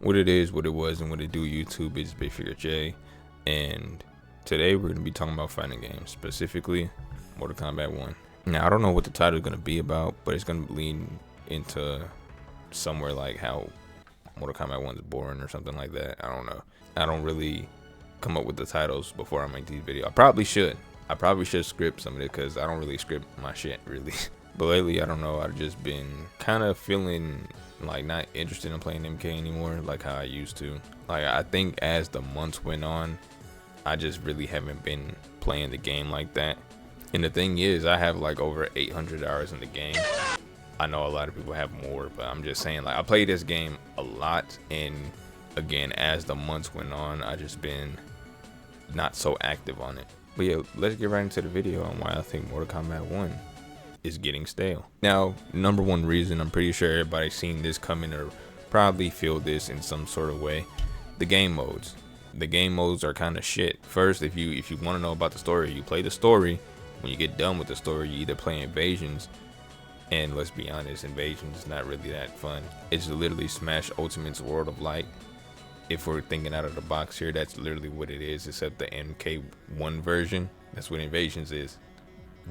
What it is, what it was, and what it do, YouTube, is BigFigureJay, and today we're gonna be talking about fighting games, specifically Mortal Kombat 1. Now, I don't know what the title is gonna be about, but it's gonna lean into somewhere like how Mortal Kombat 1 is boring or something like that. I don't know. I don't really come up with the titles before I make these videos. I probably should script some of it, because I don't really script my shit really. But lately, I don't know, I've just been kind of feeling like not interested in playing MK anymore like how I used to. Like, I think as the months went on, I just really haven't been playing the game like that. And the thing is, I have like over 800 hours in the game. I know a lot of people have more, but I'm just saying, like, I played this game a lot, and again, as the months went on, I just been not so active on it. But yeah, let's get right into the video on why I think Mortal Kombat 1 is getting stale. Now, number one reason, I'm pretty sure everybody's seen this coming or probably feel this in some sort of way: the game modes. The game modes are kind of shit. First, if you want to know about the story, you play the story. When you get done with the story, you either play Invasions, and let's be honest, Invasions is not really that fun. It's literally Smash Ultimate's World of Light. If we're thinking out of the box here, that's literally what it is, except the MK1 version. That's what Invasions is.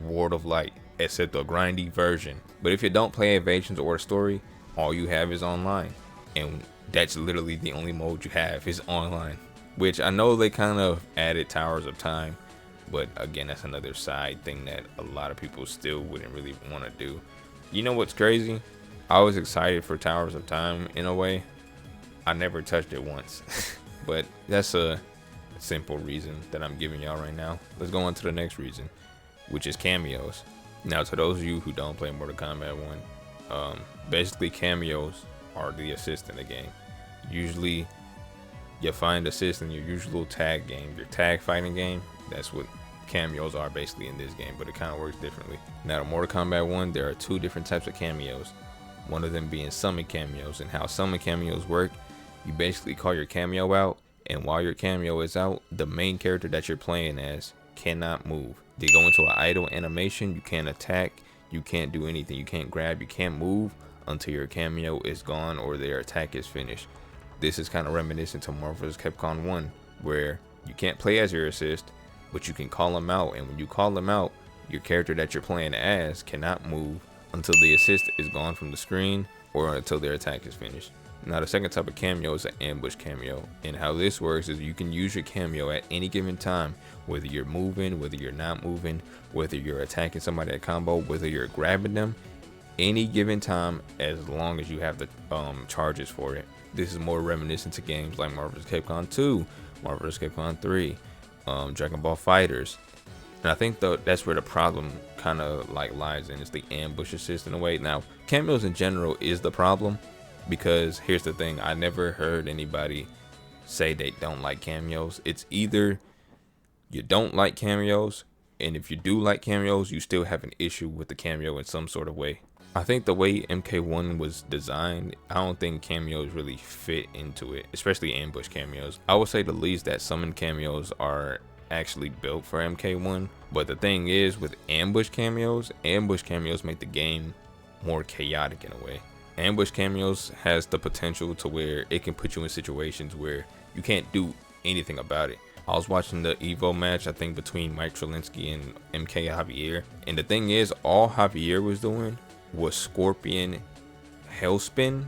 World of Light, except the grindy version. But if you don't play Invasions or a story, all you have is online, and that's literally the only mode you have is online. Which I know they kind of added Towers of Time, but again, that's another side thing that a lot of people still wouldn't really want to do. You know what's crazy? I was excited for Towers of Time in a way. I never touched it once. But that's a simple reason that I'm giving y'all right now. Let's go on to the next reason, which is cameos. Now, to those of you who don't play Mortal Kombat 1, basically cameos are the assist in the game. Usually you find assists in your usual tag game, your tag fighting game. That's what cameos are basically in this game, but it kind of works differently. Now, in Mortal Kombat 1, there are two different types of cameos. One of them being summon cameos, and how summon cameos work: you basically call your cameo out, and while your cameo is out, the main character that you're playing as cannot move. They go into an idle animation. You can't attack, you can't do anything, you can't grab, you can't move until your cameo is gone or their attack is finished. This is kind of reminiscent to Marvel vs. Capcom 1, where you can't play as your assist, but you can call them out, and when you call them out, your character that you're playing as cannot move until the assist is gone from the screen or until their attack is finished. Now, the second type of cameo is an ambush cameo, and how this works is you can use your cameo at any given time, whether you're moving, whether you're not moving, whether you're attacking somebody at combo, whether you're grabbing them, any given time, as long as you have the charges for it. This is more reminiscent to games like Marvel vs. Capcom 2, Marvel vs. Capcom 3, Dragon Ball Fighters. And I think that's where the problem kind of like lies in, is the ambush assist in a way. Now, cameos in general is the problem, because here's the thing: I never heard anybody say they don't like cameos. It's either you don't like cameos, and if you do like cameos, you still have an issue with the cameo in some sort of way. I think the way MK1 was designed, I don't think cameos really fit into it, especially ambush cameos. I would say the least that summon cameos are actually built for MK1. But the thing is, with ambush cameos make the game more chaotic in a way. Ambush cameos has the potential to where it can put you in situations where you can't do anything about it. I was watching the Evo match, I think between Mike Trelinsky and MK Javier, and the thing is, all Javier was doing was Scorpion Hellspin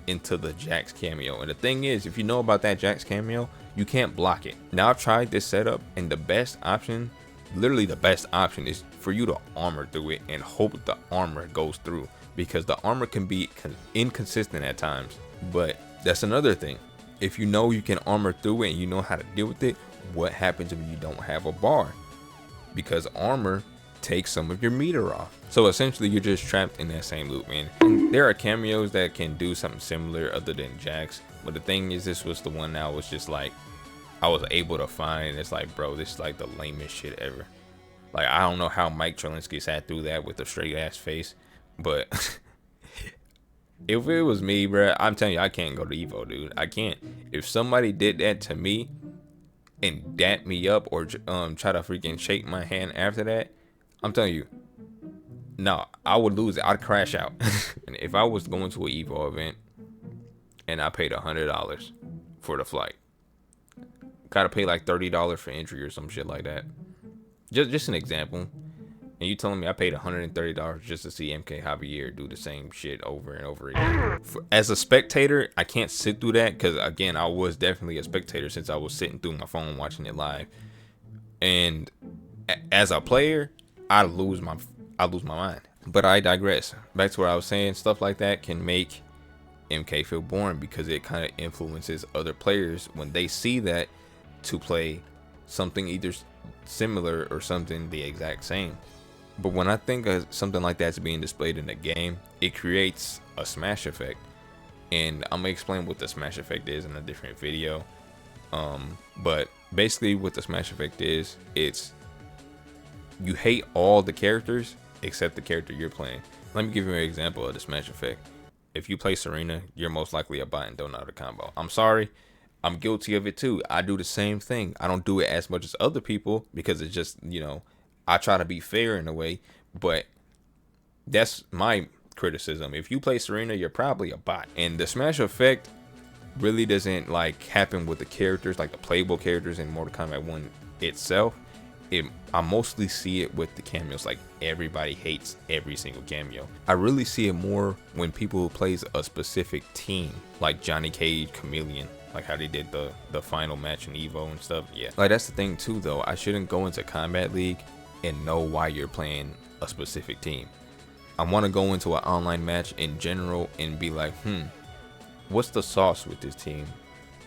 into the Jax cameo. And the thing is, if you know about that Jax cameo, you can't block it. Now, I've tried this setup, and the best option, literally the best option, is for you to armor through it and hope the armor goes through, because the armor can be inconsistent at times. But that's another thing. If you know you can armor through it and you know how to deal with it, what happens when you don't have a bar? Because armor takes some of your meter off. So essentially, you're just trapped in that same loop, man. And there are cameos that can do something similar other than Jax, but the thing is, this was the one that I was just like, I was able to find. It's like, bro, this is like the lamest shit ever. Like, I don't know how Mike Trelinsky sat through that with a straight ass face, but if it was me, bro, I'm telling you, I can't go to Evo, dude. I can't. If somebody did that to me and dap me up or try to freaking shake my hand after that, I'm telling you, no, I would lose it. I'd crash out. And if I was going to an Evo event, and I paid $100 for the flight. Gotta pay like $30 for entry or some shit like that. Just an example. And you telling me I paid $130 just to see MK Javier do the same shit over and over again? As a spectator, I can't sit through that because, again, I was definitely a spectator since I was sitting through my phone watching it live. And as a player, I lose my mind. But I digress. Back to what I was saying, stuff like that can make MK feel boring because it kind of influences other players when they see that to play something either similar or something the exact same. But when I think of something like that's being displayed in a game, it creates a smash effect. And I'm gonna explain what the smash effect is in a different video. But basically what the smash effect is, it's you hate all the characters except the character you're playing. Let me give you an example of the smash effect. If you play Serena, you're most likely a bot and don't know how to combo. I'm sorry, I'm guilty of it too. I do the same thing. I don't do it as much as other people because it's just, you know, I try to be fair in a way, but that's my criticism. If you play Serena, you're probably a bot. And the smash effect really doesn't like happen with the characters, like the playable characters in Mortal Kombat 1 itself. I mostly see it with the cameos. Like everybody hates every single cameo. I really see it more when people plays a specific team, like Johnny Cage, Chameleon, like how they did the final match in Evo and stuff. Yeah, like that's the thing too though. I shouldn't go into Combat League and know why you're playing a specific team. I want to go into an online match in general and be like, what's the sauce with this team?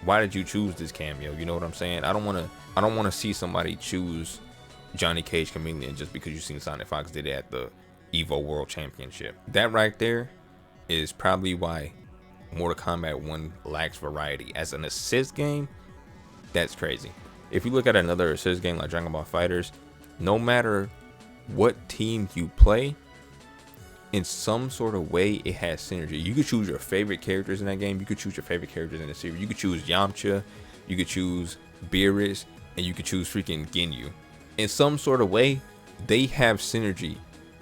Why did you choose this cameo? You know what I'm saying? I don't want to see somebody choose Johnny Cage Chameleon just because you've seen Sonic Fox did it at the Evo World Championship. That right there is probably why Mortal Kombat 1 lacks variety. As an assist game, that's crazy. If you look at another assist game like Dragon Ball FighterZ, no matter what team you play, in some sort of way it has synergy. You could choose your favorite characters in that game. You could choose your favorite characters in the series. You could choose Yamcha, you could choose Beerus, and you could choose freaking Ginyu. In some sort of way, they have synergy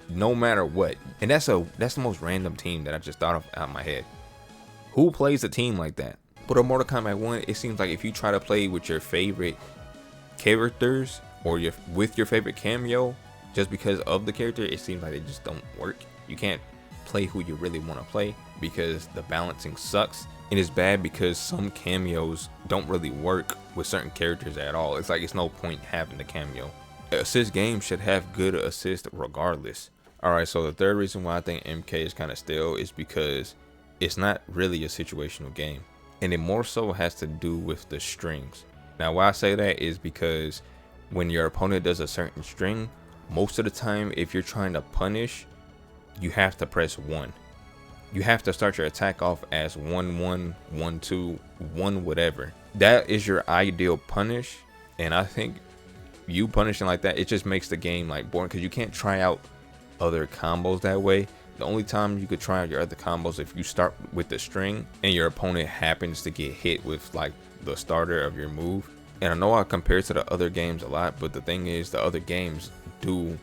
no matter what. And that's the most random team that I just thought of out of my head. Who plays a team like that? But in Mortal Kombat 1, it seems like if you try to play with your favorite characters or with your favorite cameo, just because of the character, it seems like they just don't work. You can't play who you really want to play because the balancing sucks. And it's bad because some cameos don't really work with certain characters at all. It's like it's no point having the cameo. Assist games should have good assist regardless. Alright, so the third reason why I think MK is kind of stale is because it's not really a situational game. And it more so has to do with the strings. Now why I say that is because when your opponent does a certain string, most of the time if you're trying to punish, you have to press 1. You have to start your attack off as 1-1, 1-2, 1 whatever. That is your ideal punish, and I think you punishing like that, it just makes the game like boring because you can't try out other combos that way. The only time you could try out your other combos if you start with the string and your opponent happens to get hit with like the starter of your move. And I know I compare it to the other games a lot, but the thing is the other games do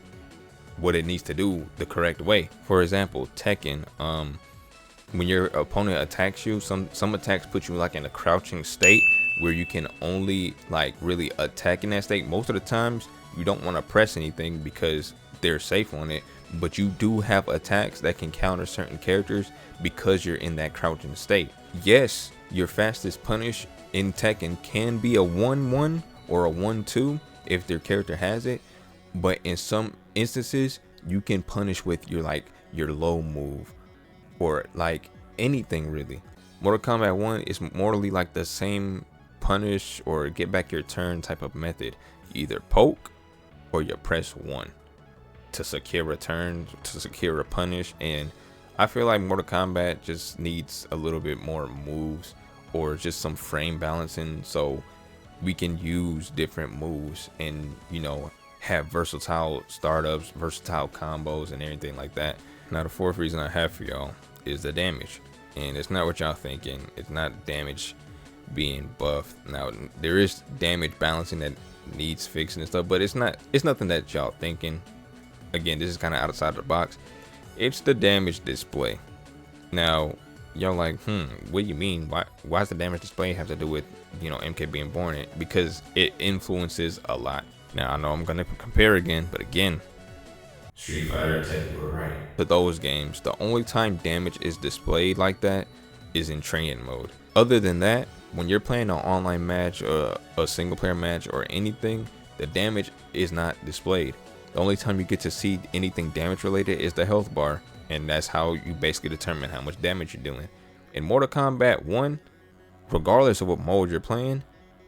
what it needs to do the correct way. For example, Tekken, when your opponent attacks you, some attacks put you like in a crouching state where you can only like really attack in that state. Most of the times you don't want to press anything because they're safe on it, but you do have attacks that can counter certain characters because you're in that crouching state. Yes, your fastest punish in Tekken can be a 1-1 or a 1-2 if their character has it, but in some instances you can punish with your low move or like anything really. Mortal Kombat 1 is morally like the same punish or get back your turn type of method. You either poke or you press 1 to secure a turn, to secure a punish. And I feel like Mortal Kombat just needs a little bit more moves or just some frame balancing so we can use different moves and, you know, have versatile startups, versatile combos and everything like that. Now the fourth reason I have for y'all is the damage. And it's not what y'all thinking. It's not damage being buffed. Now there is damage balancing that needs fixing and stuff, but it's nothing that y'all thinking. Again, this is kind of outside the box. It's the damage display. Now Y'all like, what do you mean? Why does the damage display have to do with, MK being born in? Because it influences a lot. Now I know I'm gonna compare again, but again, Street Fighter Tech, you were right. To those games, the only time damage is displayed like that is in training mode. Other than that, when you're playing an online match or a single player match or anything, the damage is not displayed. The only time you get to see anything damage related is the health bar, and that's how you basically determine how much damage you're doing. In Mortal Kombat 1, regardless of what mode you're playing,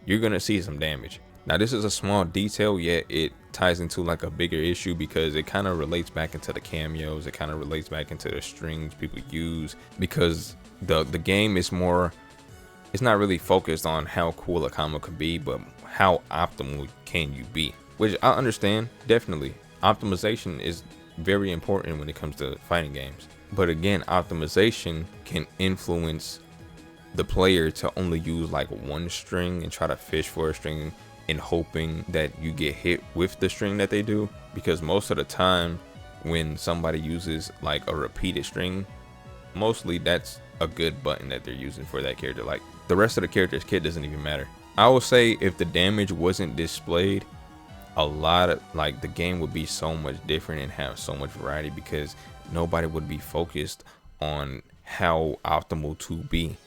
you're gonna see some damage. Now this is a small detail, yet it ties into like a bigger issue because it kind of relates back into the cameos. It kind of relates back into the strings people use, because the game is more, it's not really focused on how cool a combo could be, but how optimal can you be, which I understand. Definitely optimization is very important when it comes to fighting games, but again, optimization can influence the player to only use like one string and try to fish for a string in hoping that you get hit with the string that they do, because most of the time when somebody uses like a repeated string, mostly that's a good button that they're using for that character. Like the rest of the character's kit doesn't even matter. I would say if the damage wasn't displayed, a lot of like the game would be so much different and have so much variety, because nobody would be focused on how optimal to be.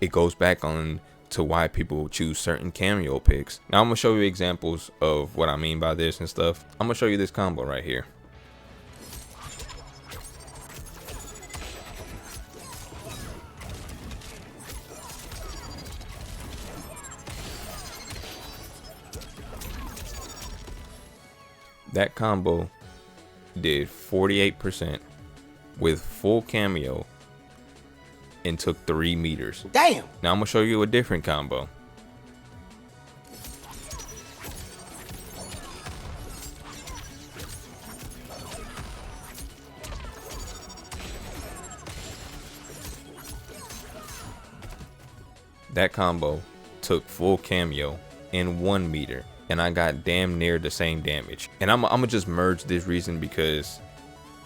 It goes back on to why people choose certain cameo picks. Now I'm gonna show you examples of what I mean by this and stuff. I'm gonna show you this combo right here. That combo did 48% with full cameo and took 3 meters. Damn. Now I'm gonna show you a different combo. That combo took full cameo in 1 meter, and I got damn near the same damage. And I'm gonna just merge this reason because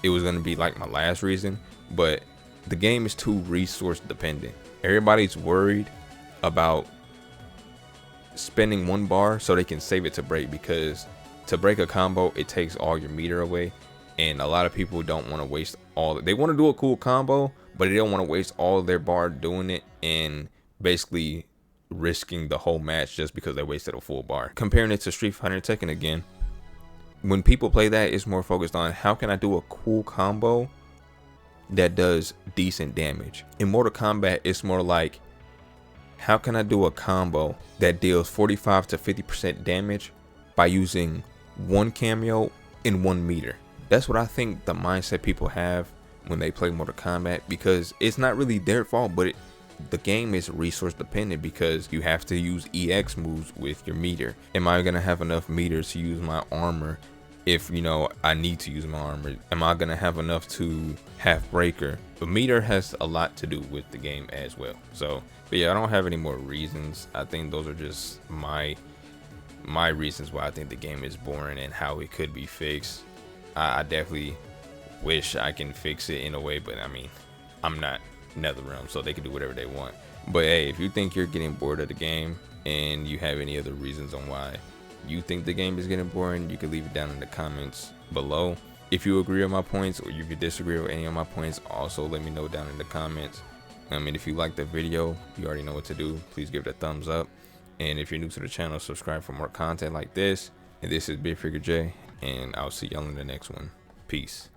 it was gonna be like my last reason, but the game is too resource dependent. Everybody's worried about spending 1 bar so they can save it to break, because to break a combo it takes all your meter away, and a lot of people don't want to waste all. They want to do a cool combo, but they don't want to waste all their bar doing it and basically risking the whole match just because they wasted a full bar. Comparing it to Street Fighter Tekken again, when people play that, it's more focused on how can I do a cool combo that does decent damage. In Mortal Kombat, it's more like how can I do a combo that deals 45 to 50% damage by using 1 cameo in 1 meter. That's what I think the mindset people have when they play Mortal Kombat, because it's not really their fault, but the game is resource dependent because you have to use EX moves with your meter. Am I gonna have enough meters to use my armor? If I need to use my armor, am I gonna have enough to have breaker? The meter has a lot to do with the game as well. So, but yeah, I don't have any more reasons. I think those are just my reasons why I think the game is boring and how it could be fixed. I definitely wish I can fix it in a way, but I mean, I'm not NetherRealm, so they can do whatever they want. But hey, if you think you're getting bored of the game and you have any other reasons on why you think the game is getting boring, you can leave it down in the comments below. If you agree with my points or if you disagree with any of my points, also let me know down in the comments. I mean, if you like the video, you already know what to do. Please give it a thumbs up, and if you're new to the channel, subscribe for more content like this. And this is BigFigureJay, and I'll see y'all in the next one. Peace.